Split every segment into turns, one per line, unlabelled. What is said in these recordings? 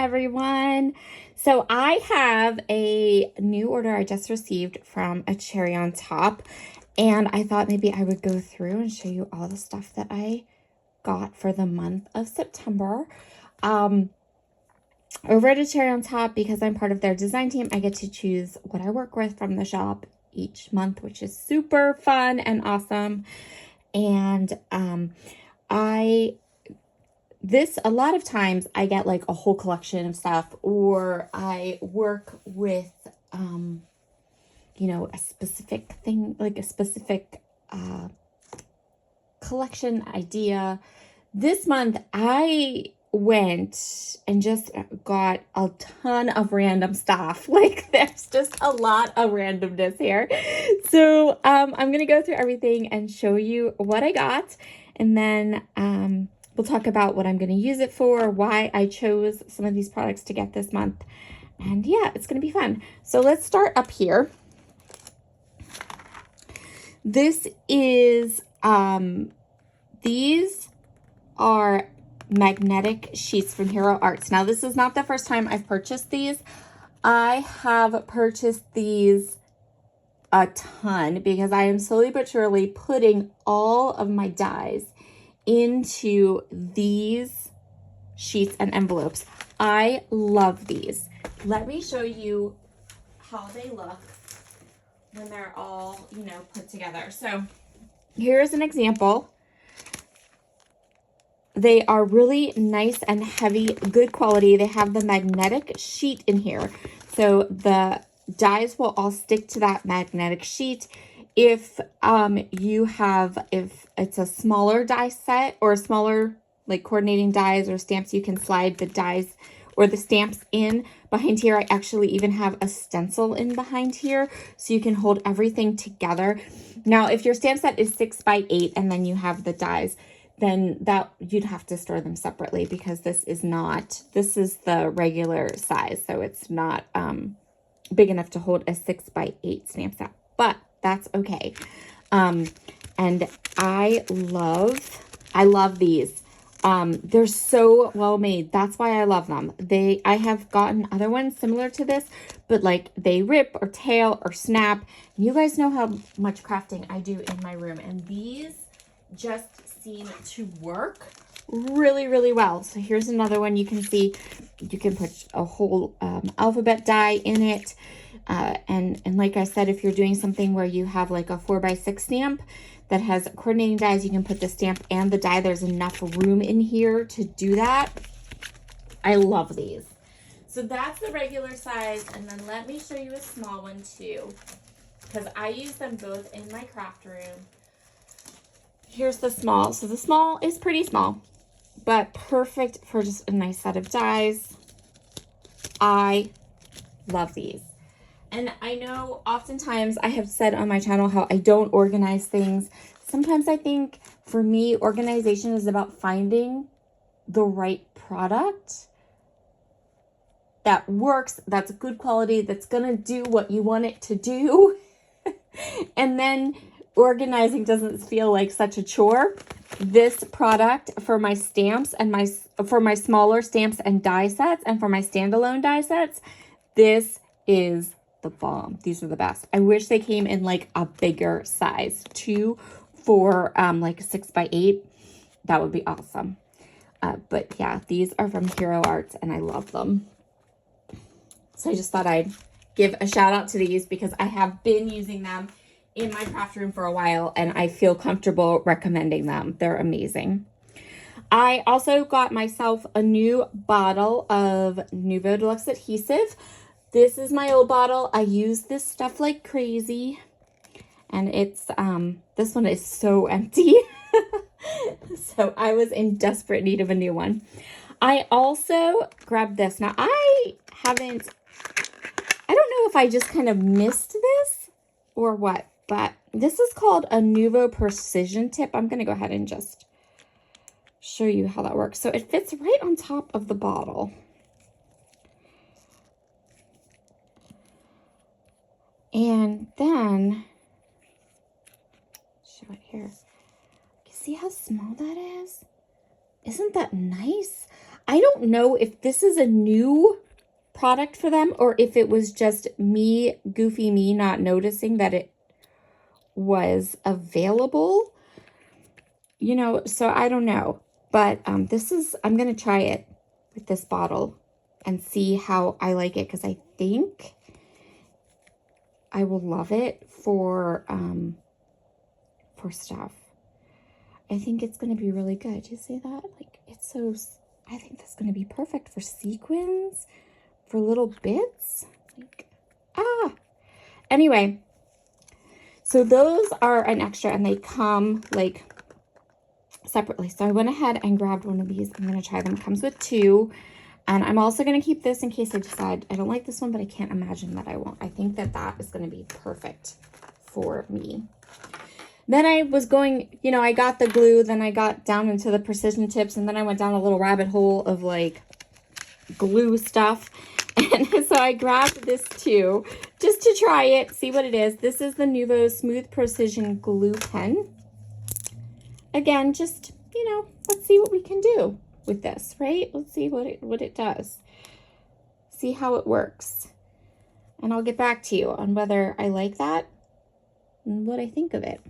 everyone. So I have a new order I just received from a cherry on top, and I thought maybe I would go through and show you all the stuff that I got for the month of September. Over at a cherry on top, because I'm part of their design team, I get to choose what I work with from the shop each month, which is super fun and awesome. And a lot of times I get like a whole collection of stuff, or I work with, a specific thing, like a specific collection idea. This month I went and just got a ton of random stuff. Like there's just a lot of randomness here. So I'm going to go through everything and show you what I got. And then we'll talk about what I'm going to use it for, why I chose some of these products to get this month. And yeah, it's going to be fun. So let's start up here. This is, these are magnetic sheets from Hero Arts. Now, this is not the first time I've purchased these. I have purchased these a ton because I am slowly but surely putting all of my dies into these sheets and envelopes. I love these. Let me show you how they look when they're all, put together. So here's an example. They are really nice and heavy, good quality. They have the magnetic sheet in here. So the dies will all stick to that magnetic sheet. If if it's a smaller die set or smaller like coordinating dies or stamps, you can slide the dies or the stamps in behind here. I actually even have a stencil in behind here so you can hold everything together. Now, if your stamp set is 6x8 and then you have the dies, then that you'd have to store them separately because this is the regular size. So it's not big enough to hold a 6x8 stamp set, but that's okay. And I love these. They're so well made. That's why I love them. I have gotten other ones similar to this, but like they rip or tail or snap. You guys know how much crafting I do in my room, and these just seem to work really, really well. So here's another one. You can see you can put a whole alphabet die in it. And like I said, if you're doing something where you have like a 4x6 stamp that has coordinating dies, you can put the stamp and the die. There's enough room in here to do that. I love these. So that's the regular size. And then let me show you a small one too, because I use them both in my craft room. Here's the small. So the small is pretty small, but perfect for just a nice set of dies. I love these. And I know oftentimes I have said on my channel how I don't organize things. Sometimes I think for me, organization is about finding the right product that works, that's good quality, that's going to do what you want it to do. And then organizing doesn't feel like such a chore. This product for my stamps and for my smaller stamps and die sets and for my standalone die sets, this is the bomb. These are the best. I wish they came in like a bigger size too for like 6x8. That would be awesome. But yeah, these are from Hero Arts and I love them. So I just thought I'd give a shout out to these because I have been using them in my craft room for a while and I feel comfortable recommending them. They're amazing. I also got myself a new bottle of Novo Deluxe Adhesive. This is my old bottle. I use this stuff like crazy. And it's, this one is so empty. So I was in desperate need of a new one. I also grabbed this. Now I don't know if I just kind of missed this or what, but this is called a Novo Precision Tip. I'm going to go ahead and just show you how that works. So it fits right on top of the bottle. And then, show it here. You see how small that is? Isn't that nice? I don't know if this is a new product for them or if it was just me, goofy me, not noticing that it was available, you know, so I don't know. But I'm going to try it with this bottle and see how I like it, because I think I will love it for stuff. I think it's going to be really good. You see that? Like, it's so, I think that's going to be perfect for sequins, for little bits. Like, anyway, so those are an extra and they come like separately. So I went ahead and grabbed one of these. I'm going to try them. It comes with 2. And I'm also going to keep this in case I decide I don't like this one, but I can't imagine that I won't. I think that that is going to be perfect for me. Then I was going, you know, I got the glue, then I got down into the precision tips, and then I went down a little rabbit hole of like glue stuff. And so I grabbed this too, just to try it, see what it is. This is the Novo Smooth Precision Glue Pen. Again, just, you know, let's see what we can do with this, right? Let's see what it does. See how it works. And I'll get back to you on whether I like that and what I think of it.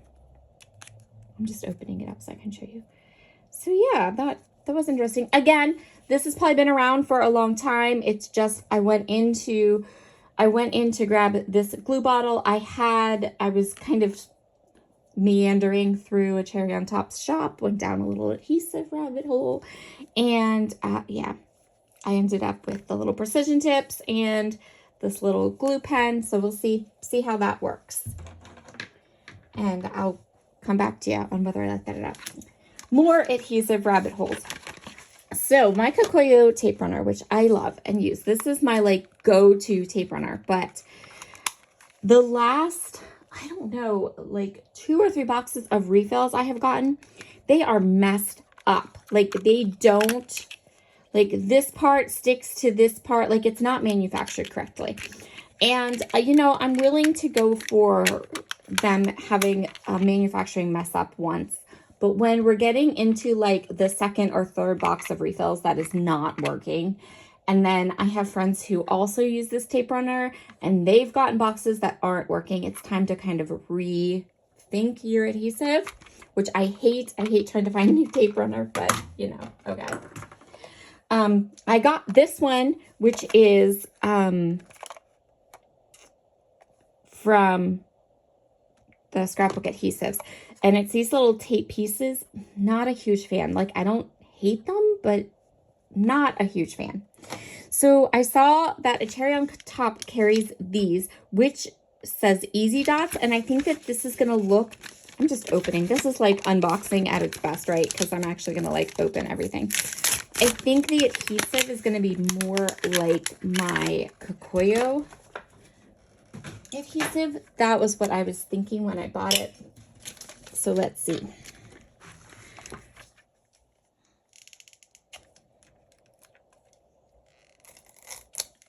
I'm just opening it up so I can show you. So yeah, that was interesting. Again, this has probably been around for a long time. It's just, I went in to grab this glue bottle. I was kind of meandering through a cherry on top's shop, went down a little adhesive rabbit hole, and yeah, I ended up with the little precision tips and this little glue pen. So we'll see how that works. And I'll come back to you on whether I like that or not. More adhesive rabbit holes. So my Cooo tape runner, which I love and use. This is my like go-to tape runner, but the last, I don't know, like 2 or 3 boxes of refills I have gotten, they are messed up. Like they don't, like this part sticks to this part, like it's not manufactured correctly. And, you know, I'm willing to go for them having a manufacturing mess up once. But when we're getting into like the 2nd or 3rd box of refills, that is not working. And then I have friends who also use this tape runner and they've gotten boxes that aren't working. It's time to kind of rethink your adhesive, which I hate. I hate trying to find a new tape runner, but you know, okay. I got this one, which is from the Scrapbook Adhesives, and it's these little tape pieces. Not a huge fan. Like, I don't hate them, but not a huge fan. So I saw that a cherry on top carries these, which says Easy Dots, and I think that this is gonna look, I'm just opening, this is like unboxing at its best, right? Because I'm actually gonna like open everything. I think the adhesive is gonna be more like my Cooo adhesive. That was what I was thinking when I bought it. So let's see.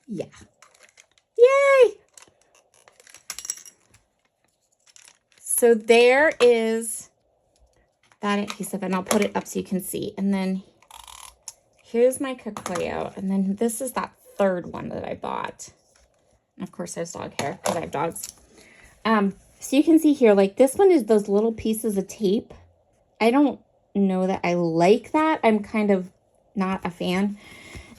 Yeah. Yay! So there is that adhesive, and I'll put it up so you can see. And then here's my Cooo, and then this is that 3rd one that I bought. And of course, there's dog hair because I have dogs. So you can see here, like this one is those little pieces of tape. I don't know that I like that. I'm kind of not a fan.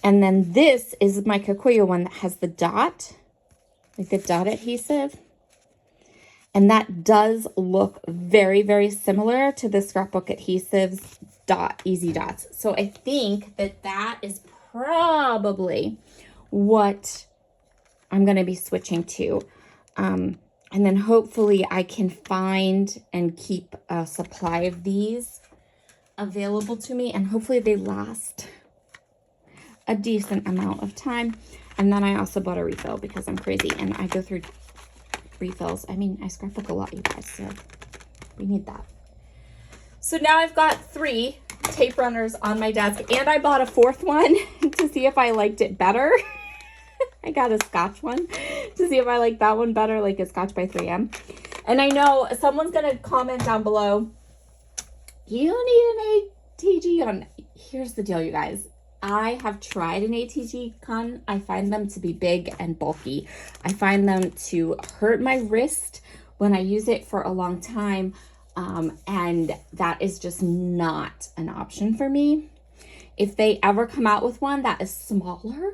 And then this is my Cooo one that has the dot, like the dot adhesive. And that does look very, very similar to the Scrapbook Adhesives Easy Dots. So I think that that is probably what I'm going to be switching to. And then hopefully I can find and keep a supply of these available to me. And hopefully they last a decent amount of time. And then I also bought a refill because I'm crazy and I go through refills. I mean, I scrapbook a lot, you guys, so we need that. So now I've got 3 tape runners on my desk, and I bought a 4th one to see if I liked it better. I got a Scotch one to see if I like that one better, like a Scotch by 3M. And I know someone's going to comment down below, you need an ATG on. Here's the deal, you guys. I have tried an ATG gun. I find them to be big and bulky. I find them to hurt my wrist when I use it for a long time. And that is just not an option for me. If they ever come out with one that is smaller,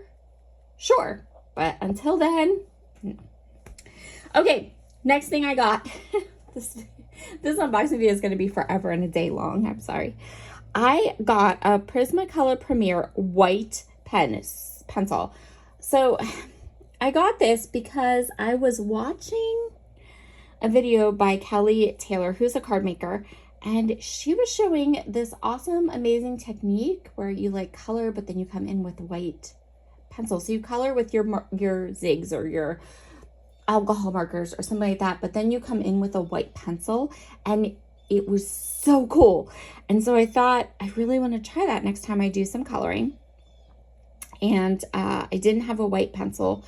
sure. But until then, no. Okay, next thing I got. This unboxing video is going to be forever and a day long. I'm sorry. I got a Prismacolor Premier white pencil. So I got this because I was watching a video by Kelly Taylor, who's a card maker, and she was showing this awesome, amazing technique where you like color, but then you come in with white pencil. So you color with your zigs or your alcohol markers or something like that, but then you come in with a white pencil, and it was so cool. And so I thought I really want to try that next time I do some coloring. And I didn't have a white pencil,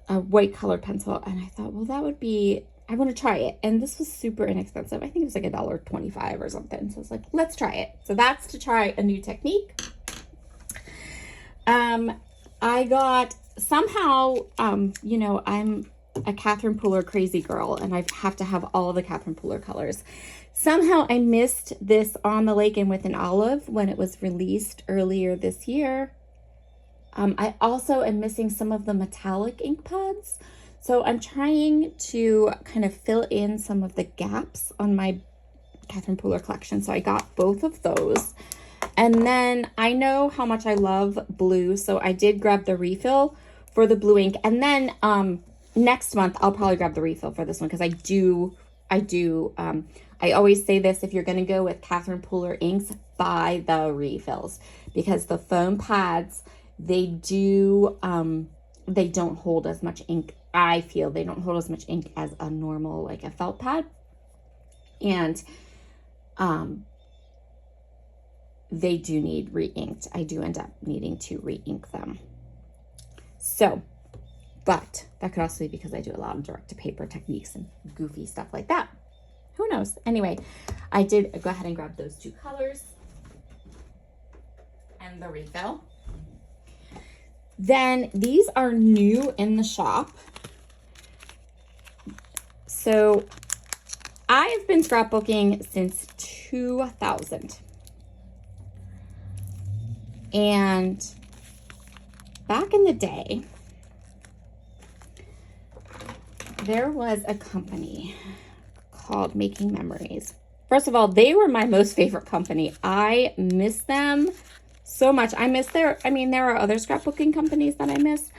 a white colored pencil, and I thought, well, that would be, I want to try it. And this was super inexpensive. I think it was like $1.25 or something. So I was like, let's try it. So that's to try a new technique. I got somehow, you know, I'm a Catherine Pooler crazy girl, and I have to have all the Catherine Pooler colors. Somehow I missed this On the Lake and with an Olive when it was released earlier this year. I also am missing some of the metallic ink pads. So I'm trying to kind of fill in some of the gaps on my Catherine Pooler collection. So I got both of those. And then I know how much I love blue, so I did grab the refill for the blue ink. And then next month I'll probably grab the refill for this one, because I always say this: if you're going to go with Catherine Pooler inks, buy the refills, because the foam pads, they don't hold as much ink. I feel they don't hold as much ink as a normal, like a felt pad. And they do need re-inked. I do end up needing to re-ink them. So, but that could also be because I do a lot of direct to paper techniques and goofy stuff like that. Who knows? Anyway, I did go ahead and grab those two colors and the refill. Then these are new in the shop. So I have been scrapbooking since 2000. And back in the day, there was a company called Making Memories. First of all, they were my most favorite company. I miss them so much. I mean, there are other scrapbooking companies that I miss,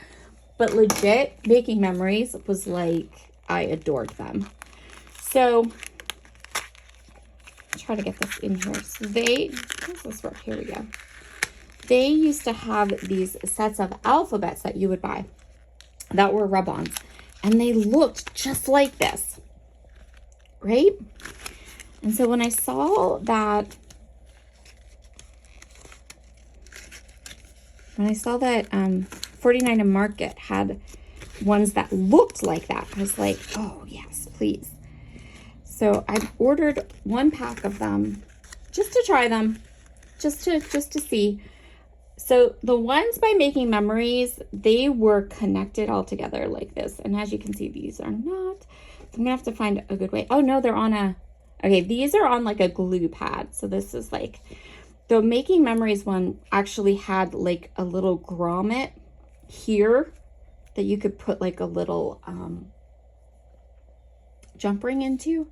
but legit, Making Memories was like, I adored them. So, try to get this in here. So how's this work? Here we go. They used to have these sets of alphabets that you would buy that were rub-ons, and they looked just like this, right? And so when I saw that, 49 and Market had ones that looked like that, I was like, oh yes, please. So I ordered one pack of them just to try them, just to see. So the ones by Making Memories, they were connected all together like this. And as you can see, these are not. So I'm gonna have to find a good way. Oh no, they're on okay, these are on like a glue pad. So this is like, the Making Memories one actually had like a little grommet here that you could put like a little jump ring into.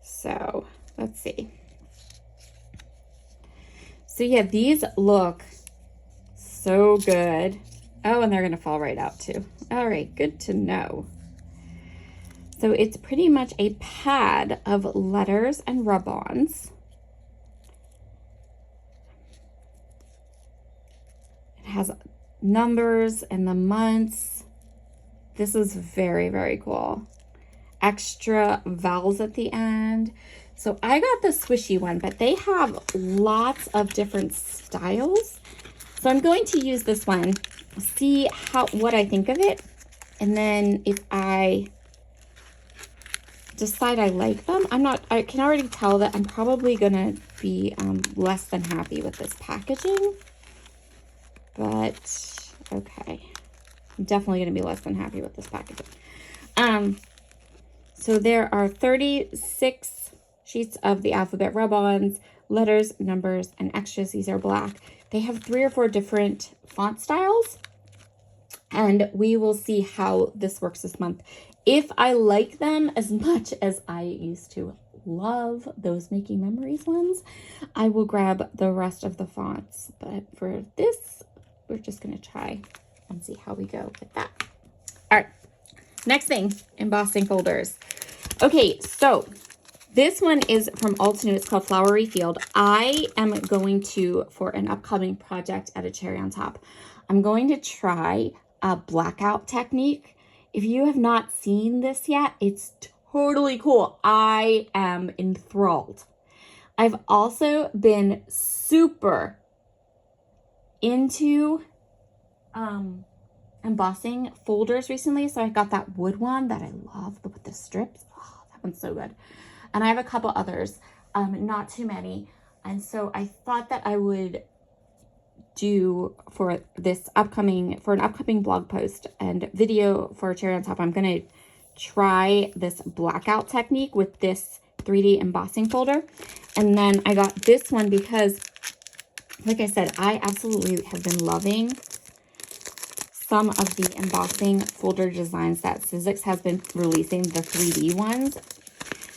So let's see. So yeah, these look so good. Oh, and they're gonna fall right out too. All right, good to know. So it's pretty much a pad of letters and rub-ons. It has numbers and the months. This is very, very cool. Extra vowels at the end. So I got the swishy one, but they have lots of different styles. So I'm going to use this one, see what I think of it. And then if I decide I like them, I can already tell that I'm probably gonna be less than happy with this packaging. but okay. I'm definitely going to be less than happy with this packaging. So there are 36 sheets of the alphabet rub-ons, letters, numbers, and extras. These are black. They have 3 or 4 different font styles, and we will see how this works this month. If I like them as much as I used to love those Making Memories ones, I will grab the rest of the fonts. But for this, we're just going to try and see how we go with that. All right, next thing, embossing folders. Okay, so this one is from Altenew. It's called Flowery Field. I am going to, for an upcoming project at a cherry on top, I'm going to try a blackout technique. If you have not seen this yet, it's totally cool. I am enthralled. I've also been super into embossing folders recently. So I got that wood one that I love with the strips. Oh, that one's so good. And I have a couple others, not too many. And so I thought that I would do for an upcoming blog post and video for Cherry on Top, I'm going to try this blackout technique with this 3D embossing folder. And then I got this one because, like I said, I absolutely have been loving some of the embossing folder designs that Sizzix has been releasing, the 3D ones.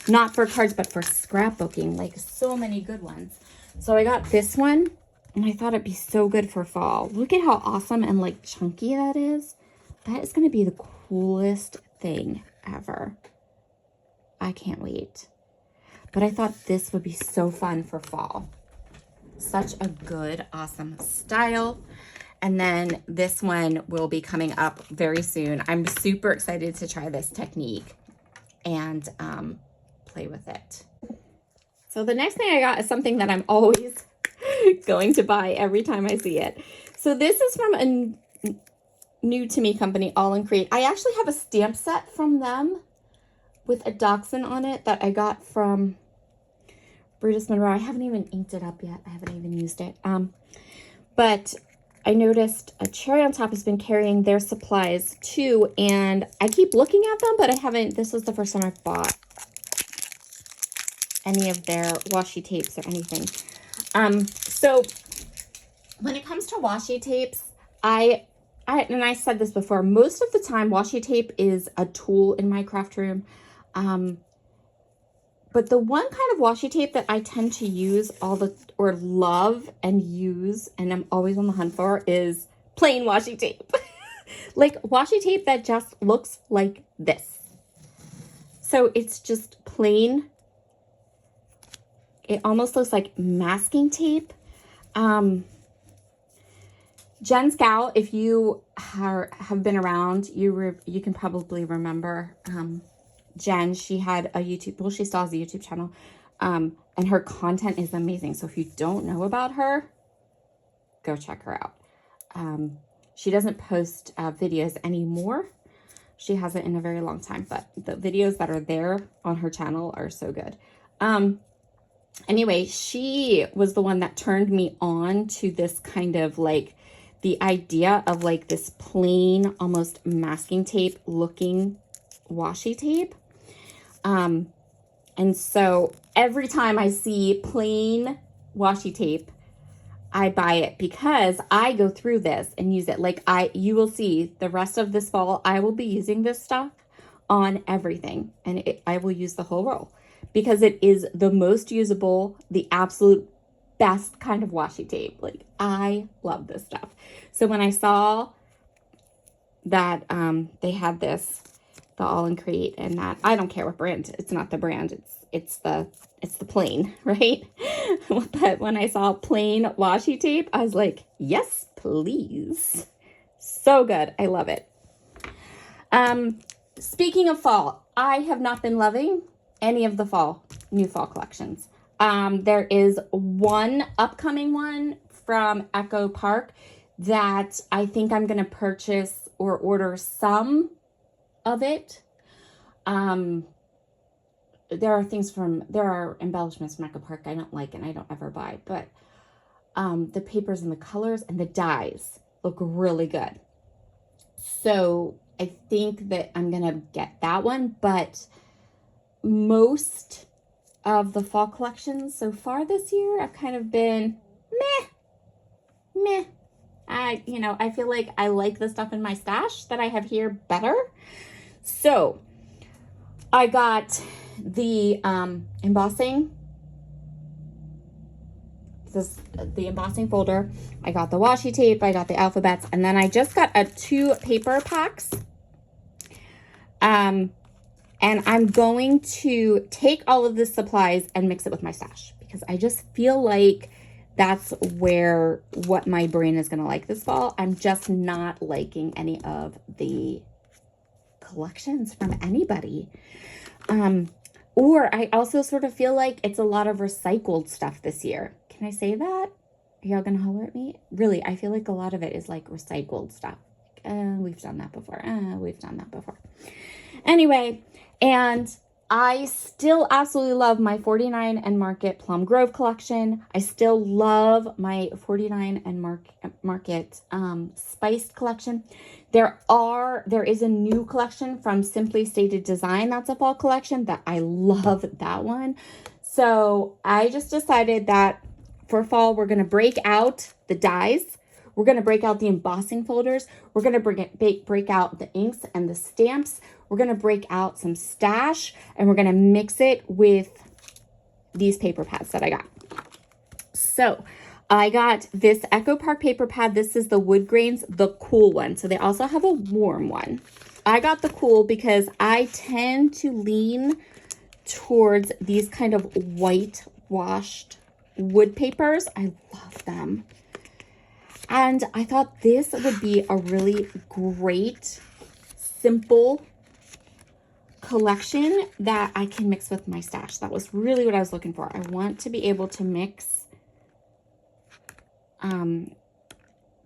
Not for cards, but for scrapbooking, like so many good ones. So I got this one, and I thought it'd be so good for fall. Look at how awesome and like chunky that is. That is going to be the coolest thing ever. I can't wait. But I thought this would be so fun for fall. Such a good, awesome style. And then this one will be coming up very soon. I'm super excited to try this technique and play with it. So the next thing I got is something that I'm always going to buy every time I see it. So this is from a new to me company, All in Create. I actually have a stamp set from them with a dachshund on it that I got from Brutus Monroe. I haven't even inked it up yet. I haven't even used it. But I noticed a Cherry on Top has been carrying their supplies too, and I keep looking at them, but I haven't. This was the first time I've bought any of their washi tapes or anything. So when it comes to washi tapes, I said this before, most of the time washi tape is a tool in my craft room. But the one kind of washi tape that I tend to use or love and use, and I'm always on the hunt for, is plain washi tape. Like washi tape that just looks like this. So it's just plain. It almost looks like masking tape. Jen's gal, if you have been around, you can probably remember Jen. She had a YouTube, well, she still has a YouTube channel, and her content is amazing. So if you don't know about her, go check her out. She doesn't post videos anymore. She hasn't in a very long time, but the videos that are there on her channel are so good. Anyway, she was the one that turned me on to this kind of like the idea of like this plain, almost masking tape looking washi tape. And so every time I see plain washi tape, I buy it because I go through this and use it. Like you will see the rest of this fall, I will be using this stuff on everything, and I will use the whole roll because it is the most usable, the absolute best kind of washi tape. Like I love this stuff. So when I saw that they had this, the All in Create, and that, I don't care what brand, it's not the brand, it's the plain, right? But when I saw plain washi tape, I was like, yes, please. So good. I love it. Speaking of fall, I have not been loving any of the new fall collections. There is one upcoming one from Echo Park that I think I'm going to purchase or order some of it. There are embellishments from Echo Park I don't like and I don't ever buy, but the papers and the colors and the dyes look really good. So I think that I'm going to get that one, but most of the fall collections so far this year, I've kind of been meh. I feel like I like the stuff in my stash that I have here better. So I got the embossing. The embossing folder. I got the washi tape. I got the alphabets, and then I just got 2 paper packs. And I'm going to take all of the supplies and mix it with my stash because I just feel like that's what my brain is going to like this fall. I'm just not liking any of the collections from anybody. Or I also sort of feel like it's a lot of recycled stuff this year. Can I say that? Are y'all gonna holler at me? Really, I feel like a lot of it is like recycled stuff. We've done that before. We've done that before. Anyway, and I still absolutely love my 49 and Market Plum Grove collection. I still love my 49 and Market Spiced collection. There is a new collection from Simply Stated Design. That's a fall collection that I love that one. So I just decided that for fall, we're going to break out the dies. We're going to break out the embossing folders. We're going to break out the inks and the stamps. We're going to break out some stash, and we're going to mix it with these paper pads that I got. So I got this Echo Park paper pad. This is the wood grains, the cool one. So they also have a warm one. I got the cool because I tend to lean towards these kind of whitewashed wood papers. I love them. And I thought this would be a really great, simple collection that I can mix with my stash. That was really what I was looking for. I want to be able to mix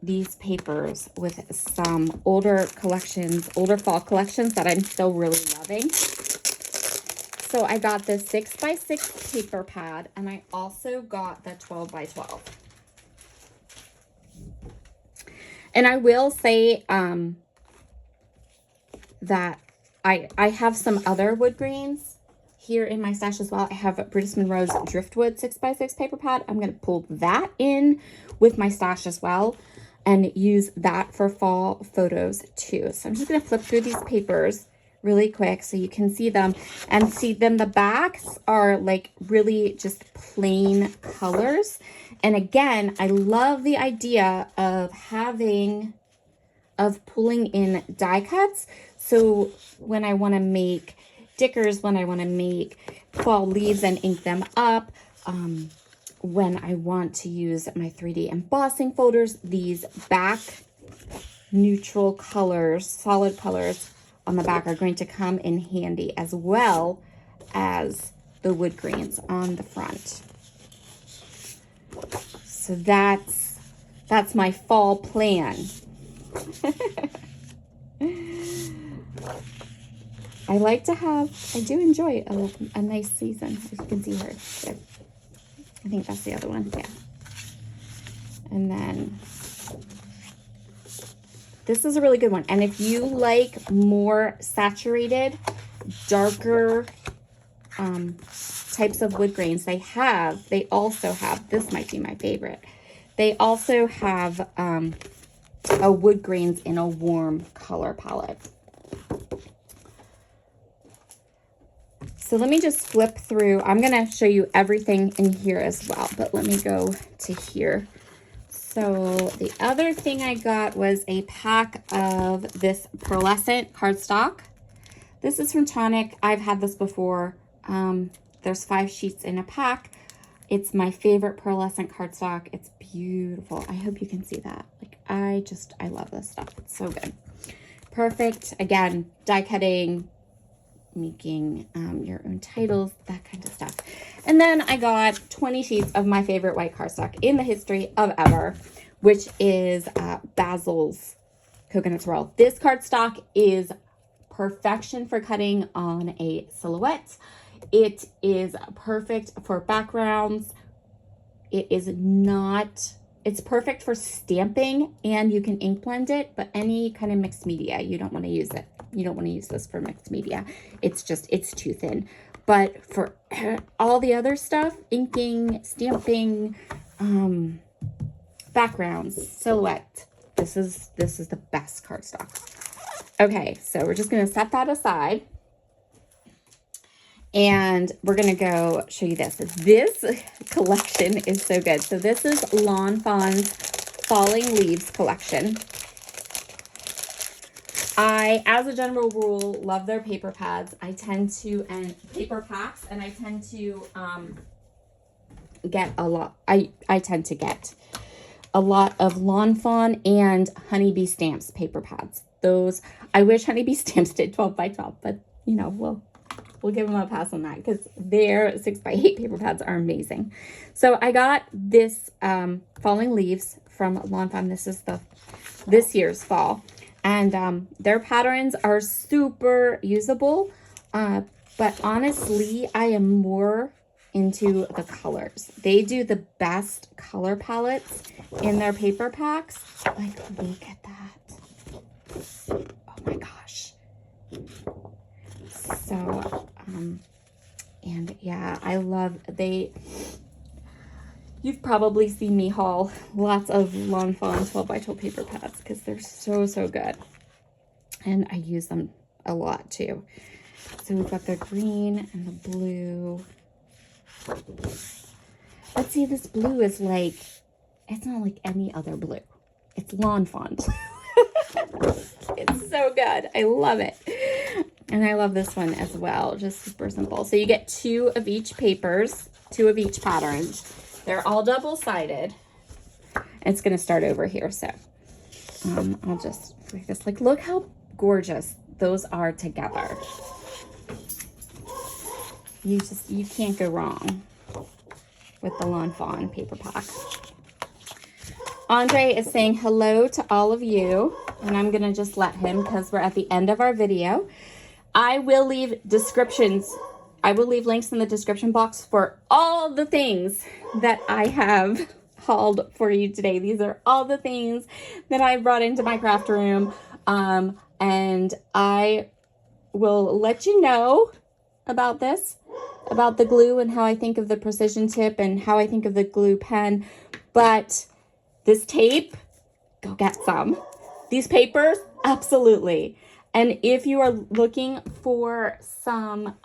these papers with some older collections, older fall collections that I'm still really loving. So I got the 6x6 paper pad, and I also got the 12x12. And I will say that I have some other wood grains here in my stash as well. I have Brutus Monroe's Driftwood 6x6 paper pad. I'm going to pull that in with my stash as well and use that for fall photos too. So I'm just going to flip through these papers really quick so you can see them. And see them, the backs are like really just plain colors. And again, I love the idea of pulling in die cuts. So when I want to make stickers, when I want to make fall leaves and ink them up, when I want to use my 3D embossing folders, these back neutral colors, solid colors on the back are going to come in handy, as well as the wood grains on the front. So that's my fall plan. I do enjoy a nice season, as you can see here. Good. I think that's the other one, yeah. And then this is a really good one. And if you like more saturated, darker types of wood grains, they also have, this might be my favorite. They also have a wood grains in a warm color palette. So let me just flip through. I'm going to show you everything in here as well, but let me go to here. So the other thing I got was a pack of this Pearlescent cardstock. This is from Tonic. I've had this before. There's 5 sheets in a pack. It's my favorite Pearlescent cardstock. It's beautiful. I hope you can see that. Like, I love this stuff. It's so good. Perfect. Again, die cutting, making your own titles, that kind of stuff. And then I got 20 sheets of my favorite white cardstock in the history of ever, which is Basil's Coconut Swirl. This cardstock is perfection for cutting on a silhouette. It is perfect for backgrounds. It is not it's perfect for stamping, and you can ink blend it, but any kind of mixed media, you don't want to use it. You don't want to use this for mixed media. It's too thin. But for all the other stuff, inking, stamping, backgrounds, silhouette, this is the best cardstock. Okay, so we're just going to set that aside. And we're going to go show you this. This collection is so good. So this is Lawn Fawn's Falling Leaves collection. I, as a general rule, love their paper pads. And paper packs, and I tend to get a lot. I tend to get a lot of Lawn Fawn and Honeybee Stamps paper pads. Those, I wish Honeybee Stamps did 12 by 12, but you know, we'll give them a pass on that because their 6x8 paper pads are amazing. So I got this Falling Leaves from Lawn Fawn. This is this year's fall. And their patterns are super usable. But honestly, I am more into the colors. They do the best color palettes in their paper packs. Like, look at that. Oh my gosh. So, and yeah, I love, you've probably seen me haul lots of Lawn Fawn 12 by 12 paper pads because they're so good. And I use them a lot too. So we've got the green and the blue. Let's see, this blue is like, it's not like any other blue. It's Lawn Fawn blue. It's so good. I love it. And I love this one as well. Just super simple. So you get 2 of each papers, 2 of each pattern. They're all double-sided. It's going to start over here. So I'll just make this. Like, look how gorgeous those are together. You can't go wrong with the Lawn Fawn paper pack. Andre is saying hello to all of you, and I'm going to just let him because we're at the end of our video. I will leave descriptions. I will leave links in the description box for all the things that I have hauled for you today. These are all the things that I brought into my craft room. And I will let you know about this, about the glue and how I think of the precision tip and how I think of the glue pen. But this tape, go get some. These papers, absolutely. And if you are looking for some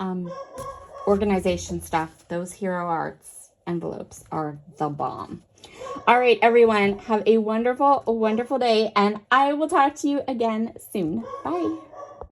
organization stuff, those Hero Arts envelopes are the bomb. All right, everyone, have a wonderful, wonderful day, and I will talk to you again soon. Bye.